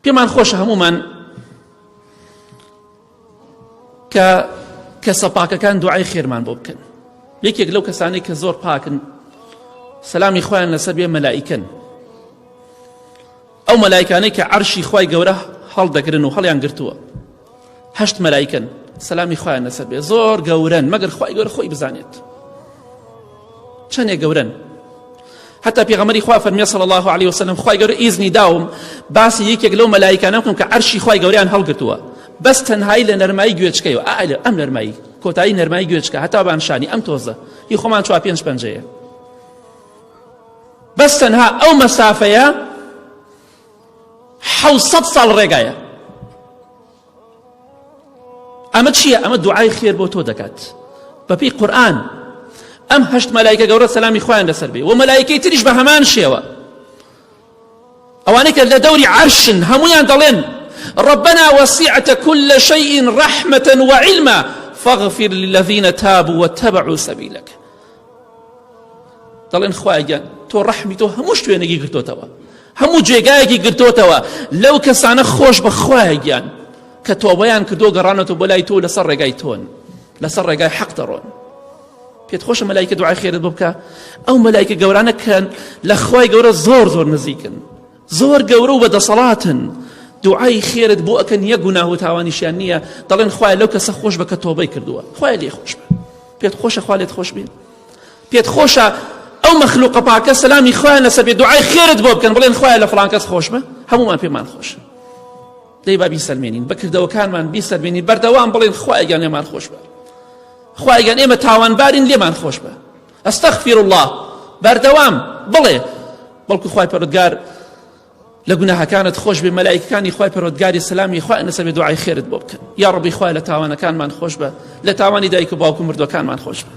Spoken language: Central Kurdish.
پێمان خۆشە هەمومان کە سەپاکەکان دوعای خێرمان بۆ بکەن. یەکێک لەو کەسانەی کە زۆر پاکن سەلامی خۆیان لەسەر بێ مەلائیکەن، ئەو مەلائیکانەی کە عەرشی خوای گەورە هەڵدەگرن و هەڵیان گرتووە، 8 مەلائیکەن سەلامی خۆیان لەسەر بێ، زۆر گەورن مەگەر خوای گەورە خۆی بزانێت چەندێک گەورن. حتى پێغەمبەری خوا فەرمیێ صلی الله علیه وسلم خوای گەورە ئیزنی داوم باسی یەکێک لەو مەلائیکانە بکەم کە عەرشی خوای گەورەیان هەڵگرتووە، بەس تەنهایی لە نەرمایی گوێچکەیەوە. ئەم نەرمایی کۆتایی نەرمایی گوێچکە هەتا بانشانی ئەم تۆزە هی خۆمان 4-5 پەنجەیە، بەس تەنها ئەو مەسافەیە 700 ساڵ ڕێگایە. ئەمە چییە؟ ئەمە دوعای خێر بۆ تۆ دەکات بەپێی قورئان. ئەم 8 مەلائیکە گەورە سەلامی خۆیان لەسەر بێ و مەلائیکەی تریش بە هەمان شێوە، ئەوانەی کە لە دەوری عەرشن هەمویان دەڵێن ربنا وسعت كل شيء رحمة وعلما فاغفر للذين تابوا واتبعوا سبيلك. دەڵێن خوایە تۆ ڕەحمی تۆ هەموو شوێنێکی گرتۆتەوە، هەموو جێگایەکی گرتۆتەوە لەو کەسانە خۆش بە خوایە کە تۆبەیان کردو گەڕانەوە بۆ لای تۆ لەسەر ڕێگای تۆن، لەسەر ڕێگای حەق دەڕۆن. پێت خۆشە مەلائیکە دوعای خێرت بۆ بکە؟ ئەو مەلائیکە گەورانە کە لە خوای گەورە زۆر نزیکن، زۆر گەورە و بەدەسەڵاتن، دوعای خێرت بۆ ئەکەن یەک گوناه و تاوانیشیان نییە، دەڵێن خوایە لەو کەسە خۆش بە کە تۆبەی کردووە، خوایە لێ خۆش بە. پێت خۆشە خوا لێت خۆش بێت؟ پێت خۆشە ئەو مەخلوقە پاکە سەلامی خۆیان لەسەر بێت دوعای خێرت بۆ بکەن بڵێن خوایە لە فڵان کەس خۆش بە؟ هەمومان پێمان خۆشە. دەی با بیسەلمێنین بەکردەوەکانمان، بیسەلمێنین بەردەوام بڵێن خوایە لێمان خۆش بە، خوایە ئێمە تاوانبارین لێمان خۆش بە، ئەستەغفیر الله بەردەوام بڵێ، بەڵکو خوای پەروەردگار لە گوناهەکانت خۆش بێ، مەلائیکەکانی خوای پەروەردگاری سەلامی خوای لەسەر بێ دوعای خێرت بۆ بکەن. یا ڕەبی خوای لە تاوانەکانمان خۆش بە، لە تاوانی دایک و باوک و مردوەکانمان خۆش بە.